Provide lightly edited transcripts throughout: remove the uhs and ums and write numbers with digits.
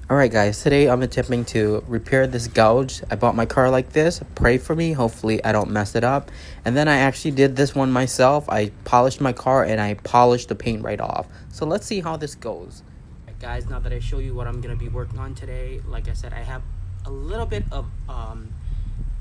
Alright guys, today I'm attempting to repair this gouge. I bought my car like this. Pray for me, hopefully I don't mess it up. And then I actually did this one myself. I polished my car and I polished the paint right off. So let's see how this goes. Alright guys, now that I show you what I'm going to be working on today, like I said, I have a little bit of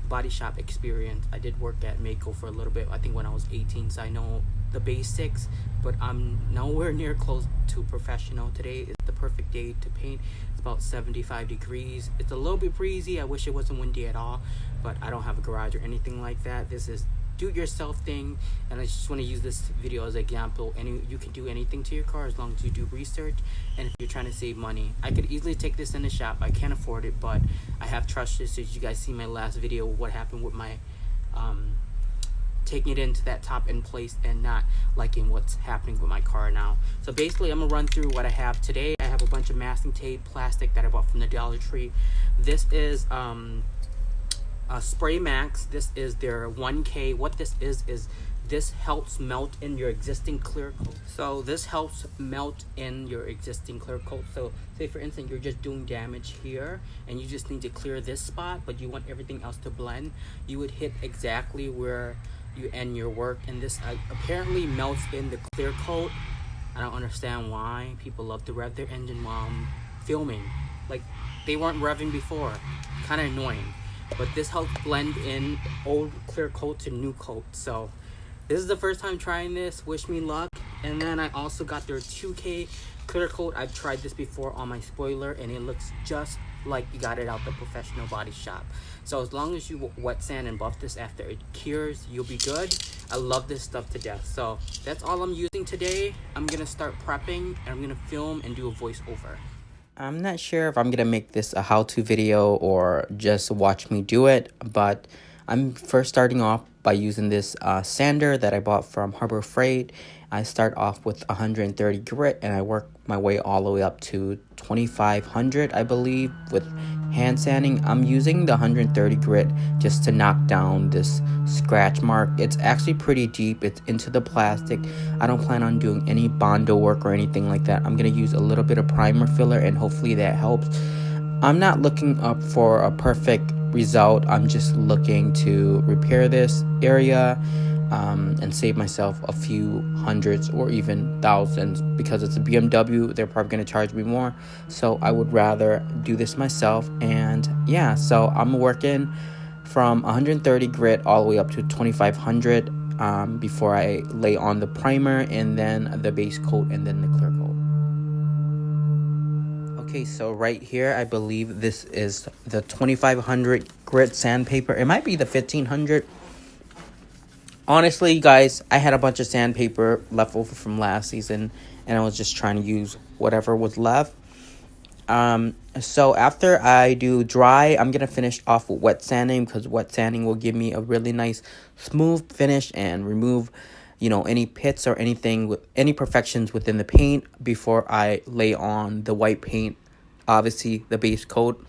body shop experience. I did work at Maaco for a little bit, I think when I was 18, so I know the basics, but I'm nowhere near close to professional. Today is the perfect day to paint. It's about 75 degrees. It's a little bit breezy. I wish it wasn't windy at all, but I don't have a garage or anything like that. This is do-it-yourself thing, and I just want to use this video as an example. You can do anything to your car as long as you do research, and if you're trying to save money. I could easily take this in the shop. I can't afford it, but I have trust issues. You guys see my last video, what happened with my taking it into that top end place and not liking what's happening with my car now. So basically I'm gonna run through what I have today. I have a bunch of masking tape, plastic that I bought from the Dollar Tree. This is Spray Max. This is their 1K. What this is this helps melt in your existing clear coat. So this helps melt in your existing clear coat. So say for instance you're just doing damage here and you just need to clear this spot, but you want everything else to blend. You would hit exactly where you end your work, and this apparently melts in the clear coat. I don't understand why people love to rev their engine while I'm filming. Like, they weren't revving before. Kind of annoying. But this helps blend in old clear coat to new coat. So this is the first time trying this. Wish me luck. And then I also got their 2K clear coat. I've tried this before on my spoiler and it looks just like you got it out the professional body shop. So as long as you wet sand and buff this after it cures, you'll be good. I love this stuff to death. So that's all I'm using today. I'm gonna start prepping and I'm gonna film and do a voiceover. I'm not sure if I'm gonna make this a how-to video or just watch me do it, but I'm first starting off by using this sander that I bought from Harbor Freight. I start off with 130 grit and I work my way all the way up to 2500, I believe, with hand sanding. I'm using the 130 grit just to knock down this scratch mark. It's actually pretty deep. It's into the plastic. I don't plan on doing any Bondo work or anything like that. I'm going to use a little bit of primer filler and hopefully that helps. I'm not looking up for a perfect result. I'm just looking to repair this area and save myself a few hundreds or even thousands. Because it's a BMW, they're probably going to charge me more, so I would rather do this myself. And yeah, so I'm working from 130 grit all the way up to 2500 before I lay on the primer and then the base coat and then the clear coat. Okay, so right here, I believe this is the 2500 grit sandpaper. It might be the 1500. Honestly, guys, I had a bunch of sandpaper left over from last season, and I was just trying to use whatever was left. So after I do dry, I'm going to finish off with wet sanding, because wet sanding will give me a really nice smooth finish and remove, you know, any pits or anything with any imperfections within the paint before I lay on the white paint, obviously the base coat.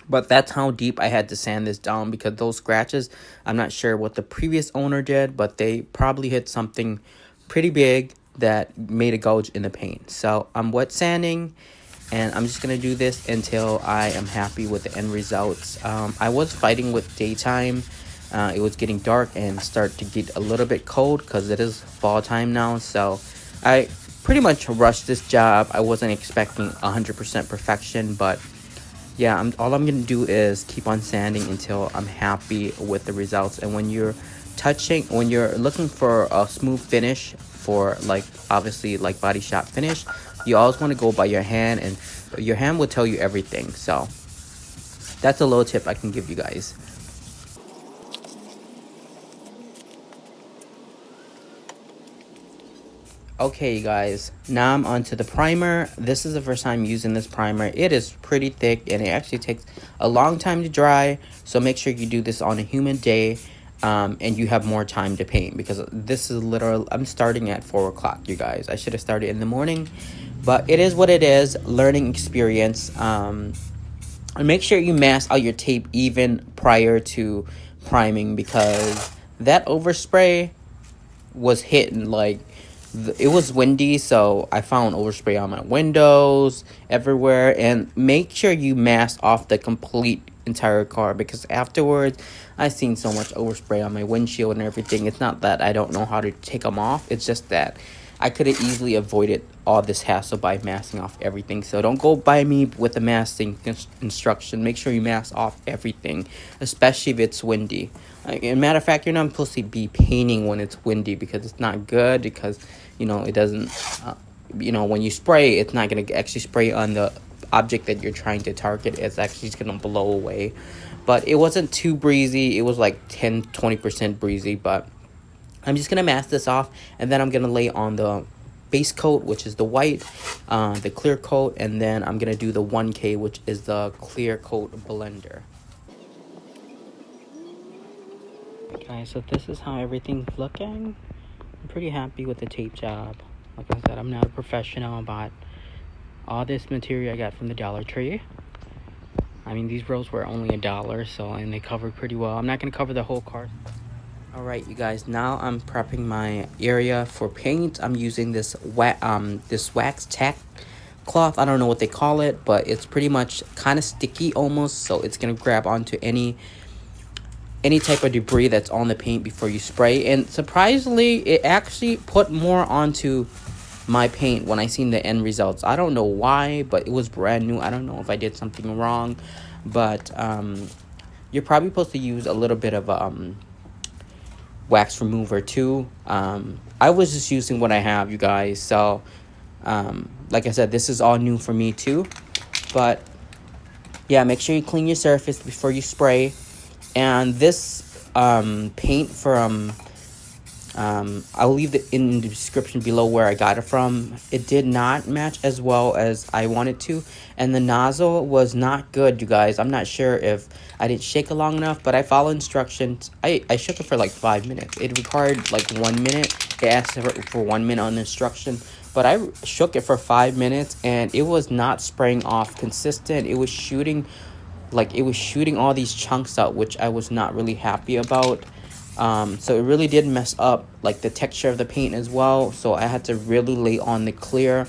But that's how deep I had to sand this down, because those scratches, I'm not sure what the previous owner did, but they probably hit something pretty big that made a gouge in the paint. So I'm wet sanding, and I'm just going to do this until I am happy with the end results. I was fighting with daytime. It was getting dark and start to get a little bit cold because it is fall time now. So I pretty much rushed this job. I wasn't expecting 100% perfection, but yeah, all I'm going to do is keep on sanding until I'm happy with the results. And when you're looking for a smooth finish for, like, obviously like body shop finish, you always want to go by your hand, and your hand will tell you everything. So that's a little tip I can give you guys. Okay guys, now I'm onto the primer. This is the first time using this primer. It is pretty thick and it actually takes a long time to dry, so make sure you do this on a humid day and you have more time to paint, because this is literal. I'm starting at 4 o'clock, you guys. I should have started in the morning, but it is what it is. Learning experience. And make sure you mask out your tape even prior to priming, because that overspray was hitting like it was windy, so I found overspray on my windows everywhere. And make sure you mask off the complete entire car, because afterwards I seen so much overspray on my windshield and everything. It's not that I don't know how to take them off, it's just that I could have easily avoided all this hassle by masking off everything. So don't go by me with the masking instruction. Make sure you mask off everything, especially if it's windy. Like, a matter of fact, you're not supposed to be painting when it's windy, because it's not good, because it doesn't when you spray, it's not going to actually spray on the object that you're trying to target. It's actually just going to blow away. But it wasn't too breezy. It was like 10-20% breezy. But I'm just going to mask this off, and then I'm going to lay on the base coat, which is the white, the clear coat, and then I'm going to do the 1K, which is the clear coat blender. Guys, so this is how everything's looking. I'm pretty happy with the tape job. Like I said, I'm not a professional, but all this material I got from the Dollar Tree. I mean, these rolls were only $1, and they covered pretty well. I'm not going to cover the whole car. Alright, you guys, now I'm prepping my area for paint. I'm using this wax tack cloth. I don't know what they call it, but it's pretty much kind of sticky almost, so it's going to grab onto any type of debris that's on the paint before you spray. And surprisingly, it actually put more onto my paint when I seen the end results. I don't know why, but it was brand new. I don't know if I did something wrong, but you're probably supposed to use a little bit of wax remover too. I was just using what I have, you guys. So like I said, this is all new for me too. But yeah, make sure you clean your surface before you spray. And this paint from I'll leave it in the description below where I got it from. It did not match as well as I wanted to, and the nozzle was not good, you guys. I'm not sure if I didn't shake it long enough, but I followed instructions. I shook it for like 5 minutes. It required like 1 minute. It asked for 1 minute on the instruction, but I shook it for 5 minutes, and it was not spraying off consistent. It was shooting all these chunks out, which I was not really happy about. So it really did mess up like the texture of the paint as well. So I had to really lay on the clear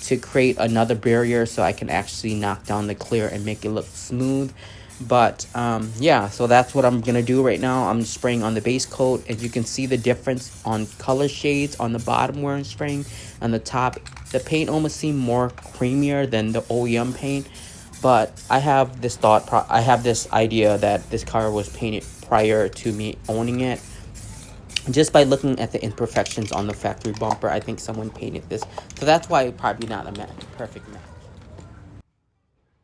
to create another barrier so I can actually knock down the clear and make it look smooth. But yeah, so that's what I'm gonna do right now. I'm spraying on the base coat, and you can see the difference on color shades on the bottom where I'm spraying. On the top, the paint almost seemed more creamier than the OEM paint. But I have this idea that this car was painted prior to me owning it. Just by looking at the imperfections on the factory bumper, I think someone painted this. So that's why it's probably not a perfect match.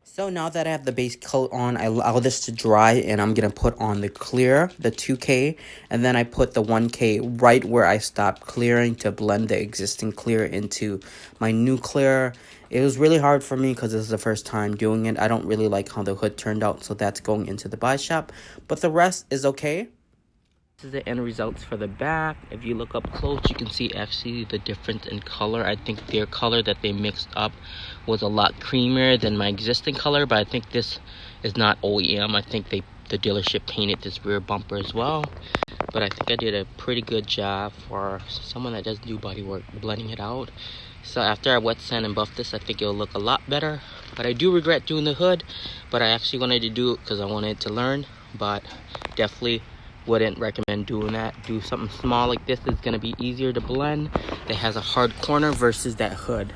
So now that I have the base coat on, I allow this to dry, and I'm going to put on the clear, the 2K, and then I put the 1K right where I stopped clearing to blend the existing clear into my new clear. It was really hard for me because this is the first time doing it. I don't really like how the hood turned out, so that's going into the body shop. But the rest is okay. This is the end results for the back. If you look up close, you can see actually the difference in color. I think their color that they mixed up was a lot creamier than my existing color, but I think this is not OEM. I think the dealership painted this rear bumper as well. But I think I did a pretty good job for someone that doesn't do body work, blending it out. So after I wet sand and buff this, I think it'll look a lot better. But I do regret doing the hood, but I actually wanted to do it because I wanted to learn. But definitely wouldn't recommend doing that. Do something small like this. It's going to be easier to blend. That has a hard corner versus that hood.